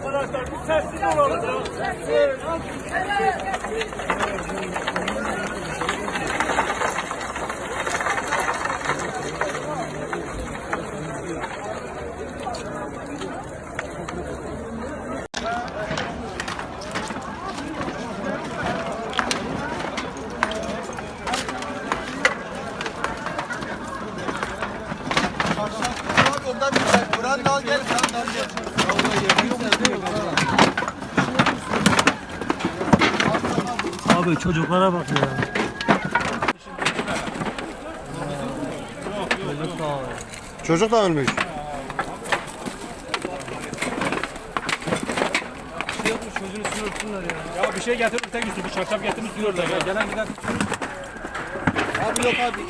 Arkadaşlar bir sessiz olalım ya. Ondan bir Buranın al gel. Abi çocuklara bak ya. Çocuk da ölmüş. Çocuğun üstüne örtünler ya. Ya bir şey getirip tek üstü bir çarşaf getirmiş diyorlar ya. Gelen giden. Abi yok abi.